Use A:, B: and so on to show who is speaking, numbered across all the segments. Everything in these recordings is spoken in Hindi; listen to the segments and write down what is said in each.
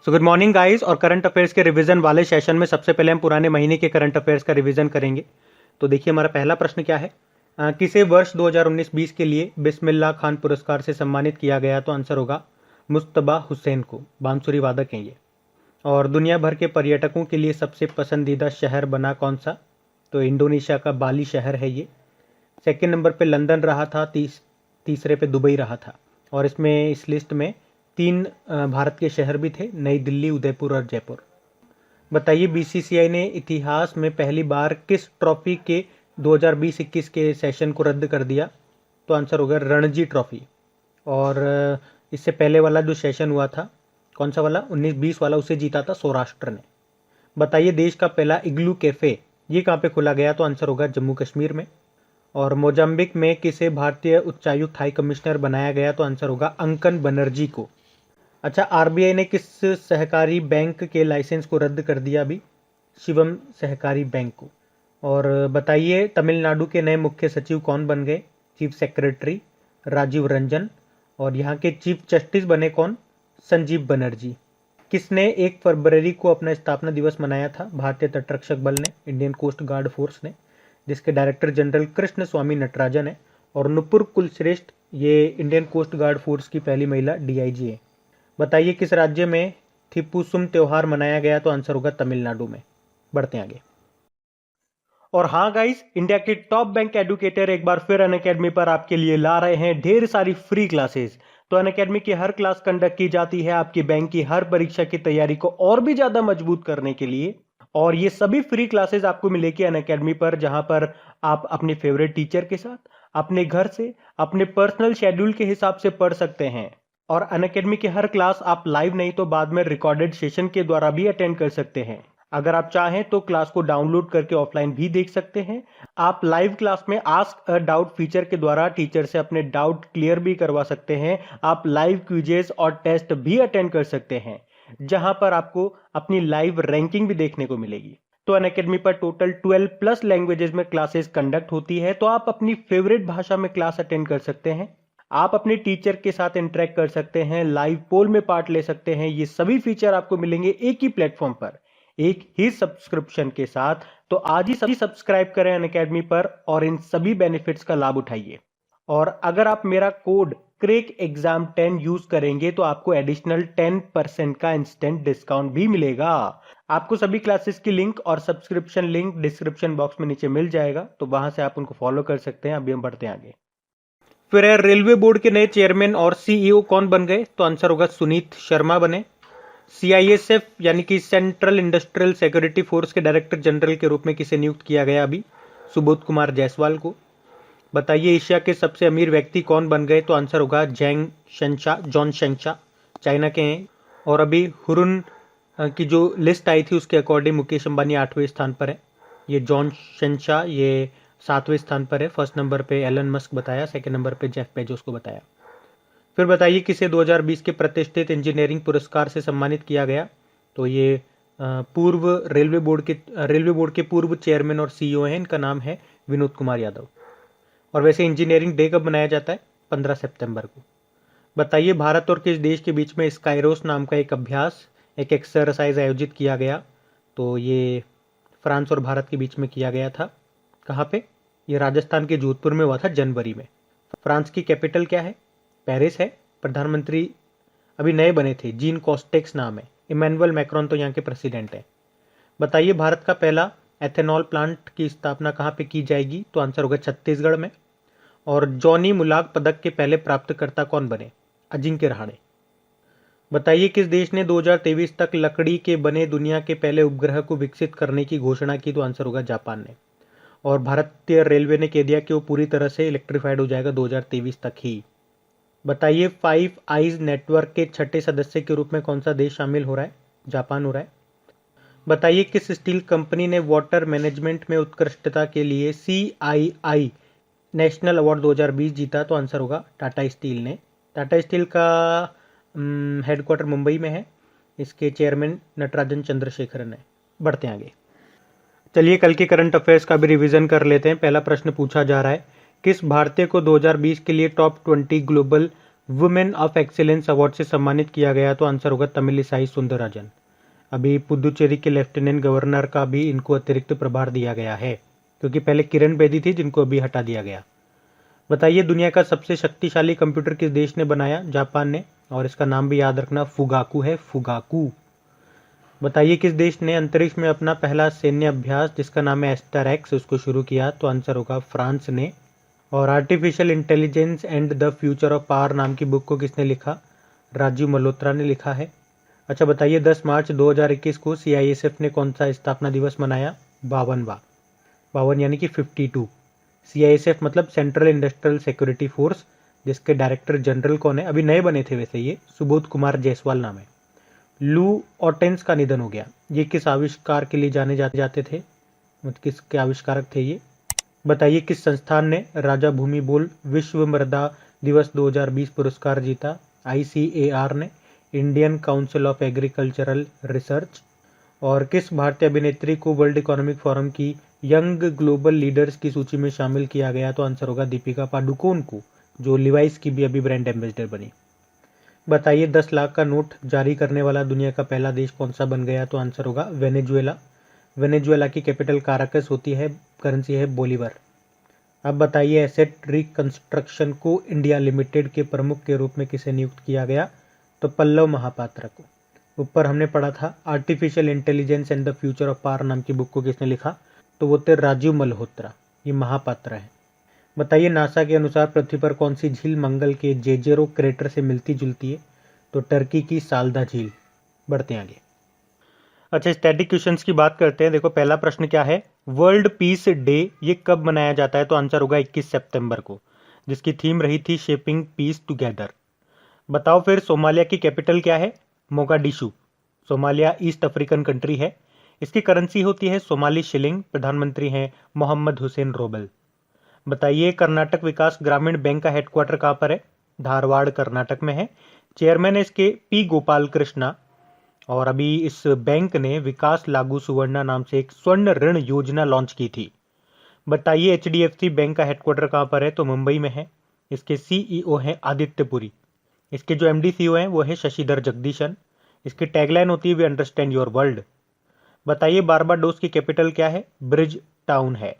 A: So good morning guys. और करंट अफेयर्स के रिवीजन वाले सेशन में सबसे पहले हम पुराने महीने के करंट अफेयर्स का रिवीजन करेंगे। तो देखिए हमारा पहला प्रश्न क्या है, किसे वर्ष 2019-20 के लिए बिस्मिल्लाह खान पुरस्कार से सम्मानित किया गया? तो आंसर होगा मुस्तबा हुसैन को। बांसुरी वादक हैं ये। और दुनिया भर के पर्यटकों के लिए सबसे पसंदीदा शहर बना कौन सा? तो इंडोनेशिया का बाली शहर है ये। सेकंड नंबर पे लंदन रहा था, तीसरे पे दुबई रहा था। और इसमें इस लिस्ट में 3 भारत के शहर भी थे, नई दिल्ली, उदयपुर और जयपुर। बताइए बीसीसीआई ने इतिहास में पहली बार किस ट्रॉफी के 2020-21 के सेशन को रद्द कर दिया? तो आंसर होगा रणजी ट्रॉफी। और इससे पहले वाला जो सेशन हुआ था, कौन सा वाला, 19-20 वाला, उसे जीता था सौराष्ट्र ने। बताइए देश का पहला इग्लू कैफे ये कहाँ पे खोला गया? तो आंसर होगा जम्मू कश्मीर में। और मोजाम्बिक में किसे भारतीय उच्चायुक्त हाई कमिश्नर बनाया गया? तो आंसर होगा अंकन बनर्जी को। अच्छा, आरबीआई ने किस सहकारी बैंक के लाइसेंस को रद्द कर दिया अभी? शिवम सहकारी बैंक को। और बताइए तमिलनाडु के नए मुख्य सचिव कौन बन गए? Chief secretary Rajiv Ranjan. और यहाँ के चीफ जस्टिस बने कौन? संजीव बनर्जी। किसने 1 फरवरी को अपना स्थापना दिवस मनाया था? भारतीय तटरक्षक बल ने, इंडियन कोस्ट गार्ड फोर्स ने, जिसके डायरेक्टर जनरल कृष्ण स्वामी नटराजन है। और नुपुर कुलश्रेष्ठ ये इंडियन कोस्ट गार्ड फोर्स की पहली महिला डीआईजी है। बताइए किस राज्य में थिपुसुम त्योहार मनाया गया? तो आंसर होगा तमिलनाडु में। बढ़ते हैं आगे। और हाँ गाइस, इंडिया के टॉप बैंक एडुकेटर एक बार फिर अनअकैडमी पर आपके लिए ला रहे हैं ढेर सारी फ्री क्लासेस। तो अनअकैडमी की हर क्लास कंडक्ट की जाती है आपकी बैंक की हर परीक्षा की तैयारी को और भी ज्यादा मजबूत करने के लिए। और ये सभी फ्री क्लासेस आपको मिलेगी अनअकैडमी पर, जहां पर आप अपने फेवरेट टीचर के साथ, अपने घर से, अपने पर्सनल शेड्यूल के हिसाब से पढ़ सकते हैं। और अनअकैडमी की हर क्लास आप लाइव नहीं तो बाद में रिकॉर्डेड सेशन के द्वारा भी अटेंड कर सकते हैं। अगर आप चाहें तो क्लास को डाउनलोड करके ऑफलाइन भी देख सकते हैं। आप लाइव क्लास में आस्क अ डाउट फीचर के द्वारा टीचर से अपने डाउट क्लियर भी करवा सकते हैं। आप लाइव क्विजेस और टेस्ट भी अटेंड कर सकते हैं, जहां पर आपको अपनी लाइव रैंकिंग भी देखने को मिलेगी। तो अनअकैडमी पर टोटल 12+ लैंग्वेजेस में क्लासेस कंडक्ट होती है, तो आप अपनी फेवरेट भाषा में क्लास अटेंड कर सकते हैं। आप अपने टीचर के साथ इंटरेक्ट कर सकते हैं, लाइव पोल में पार्ट ले सकते हैं। ये सभी फीचर आपको मिलेंगे एक ही प्लेटफॉर्म पर, एक ही सब्सक्रिप्शन के साथ। तो आज ही सभी सब्सक्राइब करें अनअकैडमी पर और इन सभी बेनिफिट्स का लाभ उठाइए। और अगर आप मेरा कोड क्रेक एग्जाम 10 यूज करेंगे तो आपको एडिशनल 10% का इंस्टेंट डिस्काउंट भी मिलेगा। आपको सभी क्लासेस की लिंक और सब्सक्रिप्शन लिंक डिस्क्रिप्शन बॉक्स में नीचे मिल जाएगा, तो वहां से आप उनको फॉलो कर सकते हैं। अभी हम बढ़ते हैं आगे। फिर रेलवे बोर्ड के नए चेयरमैन और सीईओ कौन बन गए? तो आंसर होगा सुनीत शर्मा बने। सीआईएसएफ यानी कि सेंट्रल इंडस्ट्रियल सिक्योरिटी फोर्स के डायरेक्टर जनरल के रूप में किसे नियुक्त किया गया अभी? सुबोध कुमार जायसवाल को। बताइए एशिया के सबसे अमीर व्यक्ति कौन बन गए? तो आंसर होगा जॉन शेंगशा, चाइना के हैं। और अभी हुरुन की जो लिस्ट आई थी उसके अकॉर्डिंग मुकेश अंबानी 8वें स्थान पर है। ये जॉन शेंगशा ये 7वें स्थान पर है। फर्स्ट नंबर पे एलन मस्क बताया, सेकंड नंबर पे जेफ बेजोस को बताया। फिर बताइए किसे 2020 के प्रतिष्ठित इंजीनियरिंग पुरस्कार से सम्मानित किया गया? तो ये पूर्व रेलवे बोर्ड के पूर्व चेयरमैन और सीईओ हैं। इनका नाम है विनोद कुमार यादव। और वैसे इंजीनियरिंग डे कब मनाया जाता है? 15 सितंबर को। बताइए भारत और किस देश के बीच में स्काइरोस नाम का एक अभ्यास, एक एक्सरसाइज आयोजित किया गया? तो ये फ्रांस और भारत के बीच में किया गया था। कहाँ पे? ये राजस्थान के जोधपुर में हुआ था जनवरी में। फ्रांस की कैपिटल क्या है? पेरिस है। प्रधानमंत्री अभी नए बने थे, जीन कॉस्टेक्स नाम है। इमैनुअल मैक्रोन तो यहाँ के प्रेसिडेंट है। बताइए भारत का पहला एथेनॉल प्लांट की स्थापना कहाँ पे की जाएगी? तो आंसर होगा छत्तीसगढ़ में। और जॉनी मुलाक पदक के पहले प्राप्तकर्ता कौन बने? अजिंक्य रहाणे। बताइए किस देश ने 2023 तक लकड़ी के बने दुनिया के पहले उपग्रह को विकसित करने की घोषणा की? तो आंसर होगा जापान ने। और भारतीय रेलवे ने कह दिया कि वो पूरी तरह से इलेक्ट्रीफाइड हो जाएगा 2023 तक ही। बताइए 5 आइज नेटवर्क के 6ठे सदस्य के रूप में कौन सा देश शामिल हो रहा है? जापान हो रहा है। बताइए किस स्टील कंपनी ने वाटर मैनेजमेंट में उत्कृष्टता के लिए CII नेशनल अवार्ड 2020 जीता? तो आंसर होगा टाटा स्टील ने। टाटा स्टील का हेडक्वार्टर मुंबई में है। इसके चेयरमैन नटराजन चंद्रशेखरन है। बढ़ते हैं आगे। चलिए कल के करंट अफेयर्स का भी रिवीजन कर लेते हैं। पहला प्रश्न पूछा जा रहा है, किस भारतीय को 2020 के लिए top 20 global women of excellence award से सम्मानित किया गया? तो आंसर होगा तमिलिसाई सुंदरराजन। अभी पुदुचेरी के लेफ्टिनेंट गवर्नर का भी इनको अतिरिक्त प्रभार दिया गया है, क्योंकि पहले किरण बेदी थी जिनको अभी हटा दिया गया। बताइए दुनिया का सबसे शक्तिशाली कंप्यूटर किस देश ने बनाया? जापान ने। और इसका नाम भी याद रखना, फुगाकू है, फुगाकू। बताइए किस देश ने अंतरिक्ष में अपना पहला सैन्य अभ्यास जिसका नाम है एस्टरएक्स उसको शुरू किया? तो आंसर होगा फ्रांस ने। और artificial intelligence and the future of power नाम की बुक को किसने लिखा? राजीव मल्होत्रा ने लिखा है। अच्छा बताइए 10 मार्च 2021 को सीआईएसएफ ने कौन सा स्थापना दिवस मनाया? 52वां। 52 यानी कि 52। सीआईएसएफ मतलब सेंट्रल इंडस्ट्रियल सिक्योरिटी फोर्स, जिसके डायरेक्टर जनरल कौन है? अभी नए बने थे वैसे, ये सुबोध कुमार जायसवाल नाम है। लू ऑटेंस का निधन हो गया। ये किस आविष्कार के लिए जाने जाते थे? किसके आविष्कारक थे ये? बताइए किस संस्थान ने राजा भूमि बोल विश्व मृदा दिवस 2020 पुरस्कार जीता? आईसीएआर ने, Indian council of agricultural research. और किस भारतीय अभिनेत्री को वर्ल्ड इकोनॉमिक फोरम की यंग ग्लोबल लीडर्स की सूची में शामिल किया गया? तो आंसर होगा दीपिका पादुकोण को, जो लिवाइस की भी अभी ब्रांड एम्बेसडर बनी। बताइए 10 लाख का नोट जारी करने वाला दुनिया का पहला देश कौन सा बन गया? तो आंसर होगा वेनेजुएला। वेनेजुएला की कैपिटल काराकस होती है, करेंसी है बोलीवर। अब बताइए एसेट रिकंस्ट्रक्शन को इंडिया लिमिटेड के प्रमुख के रूप में किसे नियुक्त किया गया? तो पल्लव महापात्रा को। ऊपर हमने पढ़ा था artificial intelligence and the future of power नाम की बुक को किसने लिखा? तो वो थे राजीव मल्होत्रा। ये महापात्रा है। बताइए नासा के अनुसार पृथ्वी पर कौन सी झील मंगल के जेजेरो क्रेटर से मिलती जुलती है? तो टर्की की साल्दा झील। बढ़ते हैं आगे। अच्छा स्टैटिक क्वेश्चंस की बात करते हैं। देखो पहला प्रश्न क्या है? वर्ल्ड पीस डे ये कब मनाया जाता है? तो आंसर होगा 21 सितंबर को, जिसकी थीम रही थी शेपिंग पीस टुगेदर। बताओ फिर सोमालिया की कैपिटल क्या है? मोगाडिशु। सोमालिया ईस्ट अफ्रीकन कंट्री है। इसकी करेंसी होती है सोमाली शिलिंग। प्रधानमंत्री हैं मोहम्मद हुसैन रोबल। बताइए कर्नाटक विकास ग्रामीण बैंक का हेडक्वार्टर कहाँ पर है? धारवाड़ कर्नाटक में है। चेयरमैन है इसके पी गोपाल कृष्णा। और अभी इस बैंक ने विकास लागू सुवर्णा नाम से एक स्वर्ण ऋण योजना लॉन्च की थी। बताइए एचडीएफसी बैंक का हेडक्वार्टर कहाँ पर है? तो मुंबई में है। इसके सीईओ हैं आदित्य पुरी। इसके जो एमडी सीईओ हैं वो है शशिधर जगदीशन। इसकी टैगलाइन होती है वी अंडरस्टैंड योर वर्ल्ड। बताइए बारबाडोस की कैपिटल क्या है? ब्रिज टाउन है।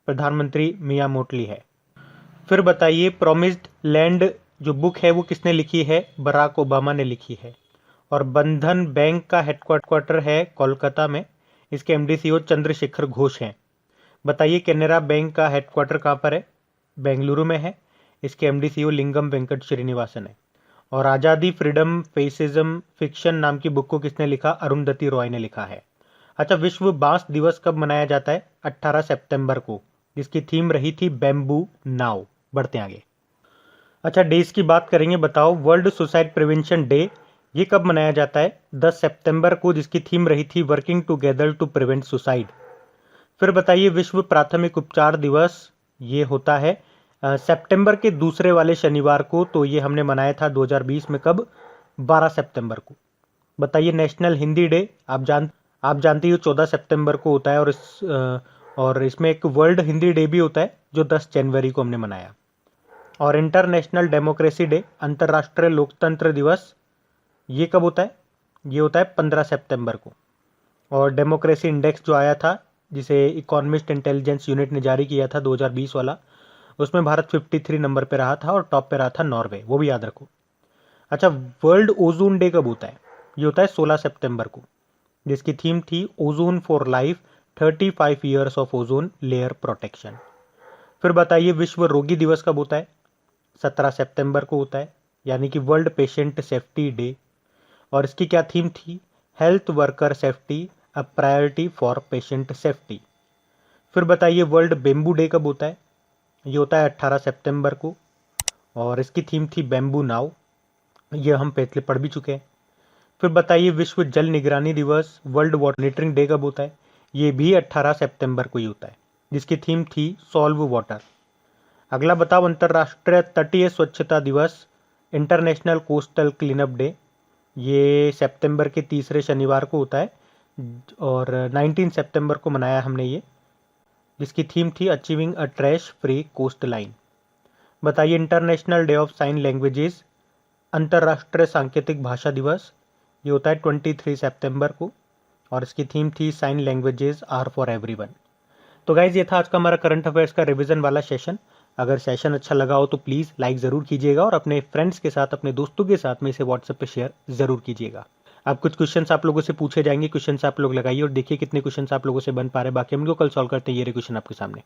A: प्रधानमंत्री मिया मोटली है। फिर बताइए प्रॉमिस्ड लैंड जो बुक है वो किसने लिखी है? बराक ओबामा ने लिखी है। और बंधन बैंक का हेडक्वार्टर है कोलकाता में। इसके एमडी सीईओ चंद्रशेखर घोष हैं। बताइए कैनरा बैंक का हेडक्वार्टर कहाँ पर है? बेंगलुरु में है। इसके एमडी सीईओ लिंगम वेंकट श्रीनिवासन है। और आज़ादी फ्रीडम फेसिज्म फिक्शन नाम की बुक को किसने लिखा? अरुंधति रॉय ने लिखा है। अच्छा विश्व बांस दिवस कब मनाया जाता है? 18 सितंबर को, जिसकी थीम रही थी बैम्बू नाव। बढ़ते आगे। अच्छा डेज की बात करेंगे। बताओ वर्ल्ड सुसाइड प्रिवेंशन डे ये कब मनाया जाता है? 10 सितंबर को, जिसकी थीम रही थी working together to prevent suicide. फिर बताइए विश्व प्राथमिक उपचार दिवस ये होता है सितंबर के दूसरे वाले शनिवार को। तो ये हमने मनाया था 2020 में। कब? 12 सितंबर को। बताइए नेशनल हिंदी डे आप जानती हो 14 सितंबर को होता है। और इसमें एक वर्ल्ड हिंदी डे भी होता है जो 10 जनवरी को हमने मनाया। और इंटरनेशनल डेमोक्रेसी डे अंतर्राष्ट्रीय लोकतंत्र दिवस ये कब होता है? ये होता है 15 सितंबर को। और डेमोक्रेसी इंडेक्स जो आया था जिसे इकोनॉमिस्ट इंटेलिजेंस यूनिट ने जारी किया था 2020 वाला, उसमें भारत 53 नंबर पे रहा था और टॉप पे रहा था नॉर्वे, वो भी याद रखो। अच्छा वर्ल्ड ओजोन डे कब होता है? ये होता है 16 सितंबर को, जिसकी थीम थी ozone for life 35 years of ozone layer protection. फिर बताइए विश्व रोगी दिवस कब होता है? 17 सितंबर को होता है, यानी कि वर्ल्ड पेशेंट सेफ्टी डे। और इसकी क्या थीम थी? Health worker safety a priority for patient safety. फिर बताइए वर्ल्ड बेम्बू डे कब होता है? ये होता है 18 सितंबर को और इसकी थीम थी बैम्बू नाव। ये हम पहले पढ़ भी चुके हैं। फिर बताइए विश्व जल निगरानी दिवस वर्ल्ड वाटर मॉनिटरिंग डे कब होता है? ये भी 18 सितंबर को ही होता है, जिसकी थीम थी सॉल्व वाटर। अगला बताओ अंतर्राष्ट्रीय तटीय स्वच्छता दिवस इंटरनेशनल कोस्टल क्लीनअप डे ये सितंबर के तीसरे शनिवार को होता है और 19 सितंबर को मनाया हमने ये, जिसकी थीम थी achieving a trash free coastline. बताइए international day of sign languages अंतर्राष्ट्रीय सांकेतिक भाषा दिवस, ये होता है 23 सितंबर को, और इसकी थीम थी sign languages are for everyone. तो गाइज ये था आज का हमारा करंट अफेयर्स का रिवीजन वाला सेशन। अगर सेशन अच्छा लगा हो तो प्लीज़ लाइक ज़रूर कीजिएगा और अपने फ्रेंड्स के साथ, अपने दोस्तों के साथ में इसे व्हाट्सएप पे शेयर ज़रूर कीजिएगा। अब कुछ क्वेश्चंस आप लोगों से पूछे जाएंगे, क्वेश्चंस आप लोग लगाइए और देखिए कितने क्वेश्चंस आप लोगों से बन पा रहे हैं। बाकी हम लोग कल सॉल्व करते हैं। ये रहे क्वेश्चन आपके सामने।